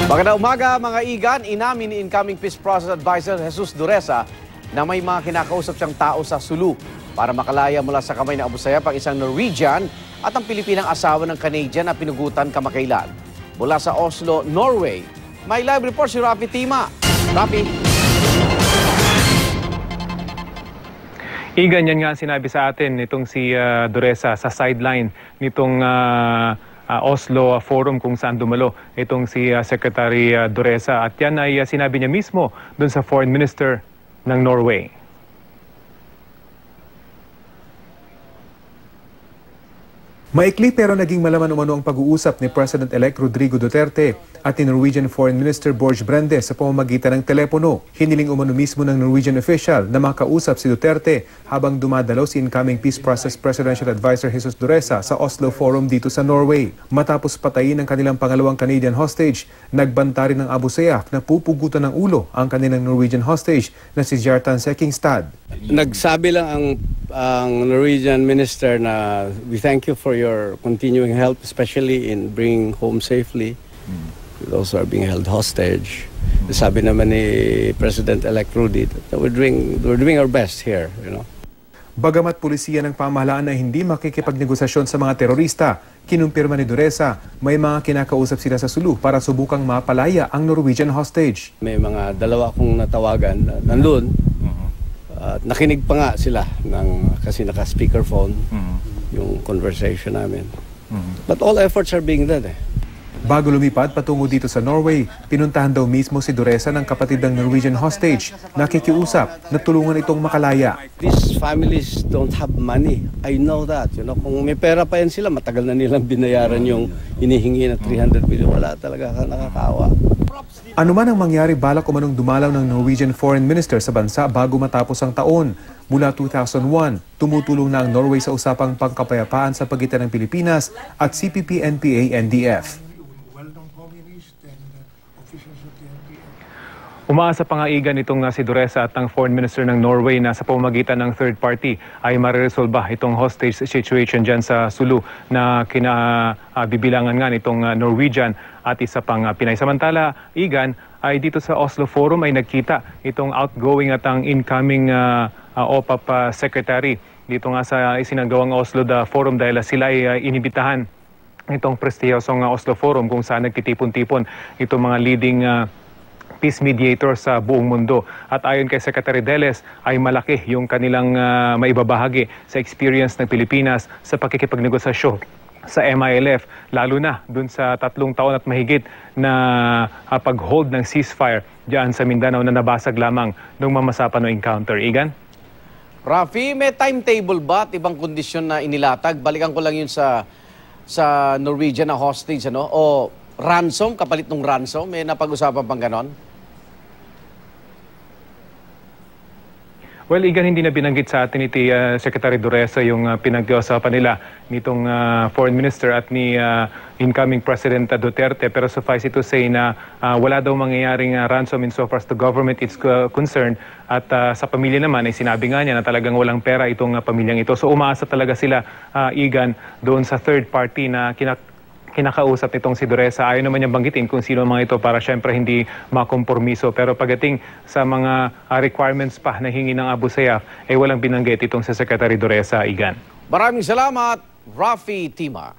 Magandang umaga mga igan, inamin ni incoming Peace Process Advisor Jesus Duresa na may mga kinakausap siyang tao sa Sulu para makalaya mula sa kamay ng Abu Sayyaf ang isang Norwegian at ang Pilipinang asawa ng Canadian na pinugutan kamakailan. Mula sa Oslo, Norway, may live report si Rafi Tima. Rafi. Igan, yan nga sinabi sa atin nitong si Duresa sa sideline nitong Oslo Forum kung saan dumalo itong si Secretary Duresa. At yan ay sinabi niya mismo dun sa Foreign Minister ng Norway. Maikli pero naging malaman umano ang pag-uusap ni President-elect Rodrigo Duterte at ni Norwegian Foreign Minister Borge Brende sa pamamagitan ng telepono. Hiniling umano mismo ng Norwegian official na makausap si Duterte habang dumadalaw si incoming Peace Process Presidential Advisor Jesus Duresa sa Oslo Forum dito sa Norway. Matapos patayin ang kanilang pangalawang Canadian hostage, nagbanta rin ng Abu Sayyaf na pupugutan ng ulo ang kanilang Norwegian hostage na si Kjartan Sekkingstad. Nagsabi lang ang Norwegian minister na we thank you for your continuing help, especially in bringing home safely those who are being held hostage. Sabi naman ni President-elect Rudy that we're doing our best here, you know. Bagamat pulisiya ng pamahalaan na hindi makikipagnegosasyon sa mga terorista, kinumpirma ni Duresa may mga kinakausap sila sa Sulu para subukang mapalaya ang Norwegian hostage. May mga dalawa akong natawagan nandun. At nakinig pa nga sila kasi naka-speakerphone yung conversation namin. But all efforts are being done. Bago lumipad patungo dito sa Norway, pinuntahan daw mismo si Duresa ng kapatid ng Norwegian hostage. Nakikiusap na tulungan itong makalaya. These families don't have money. I know that. You know, kung may pera pa yan sila, matagal na nilang binayaran yung hinihingi na 300 billion. Wala talaga nakakaawa. Ano man ang mangyari, balak umanong dumalaw ng Norwegian Foreign Minister sa bansa bago matapos ang taon. Mula 2001, tumutulong na ang Norway sa usapang pangkapayapaan sa pagitan ng Pilipinas at CPP-NPA-NDF. Umaasa pa nga Igan itong si Duresa at ang Foreign Minister ng Norway na sa pamamagitan ng third party ay mariresolba itong hostage situation dyan sa Sulu na kinabibilangan nga nitong Norwegian at isa pang Pinay. Samantala, Igan, ay dito sa Oslo Forum ay nagkita itong outgoing at ang incoming OPAP Secretary dito nga sa isinagawang Oslo Forum dahil sila ay inibitahan itong prestiyosong Oslo Forum kung saan nagtitipon-tipon itong mga leading peace mediator sa buong mundo. At ayon kay Secretary Deles ay malaki yung kanilang maibabahagi sa experience ng Pilipinas sa pakikipagnegosasyon sa MILF, lalo na dun sa 3 taon at mahigit na pag-hold ng ceasefire dyan sa Mindanao na nabasag lamang nung mamasapan ng encounter. Igan? Rafi, may timetable ba at ibang kondisyon na inilatag? Balikan ko lang yun sa Norwegian na hostage, ano? O ransom, kapalit ng ransom, may napag-usapan pang ganon? Well, Igan, hindi na binanggit sa atin iti Secretary Duresa yung pinag-usapan nila nitong Foreign Minister at ni incoming President Duterte. Pero suffice it to say na wala daw mangyayaring ransom insofar as the government is concerned. At sa pamilya naman ay sinabi nga niya na talagang walang pera itong pamilyang ito. So umaasa talaga sila, Igan, doon sa third party na kinakausap nitong si Duresa. Ayaw naman niyang banggitin kung sino mga ito para syempre hindi makompormiso. Pero pagdating sa mga requirements pa na hingi ng Abu Sayyaf, ay walang binanggit itong si Secretary Duresa, Igan. Maraming salamat, Rafi Tima.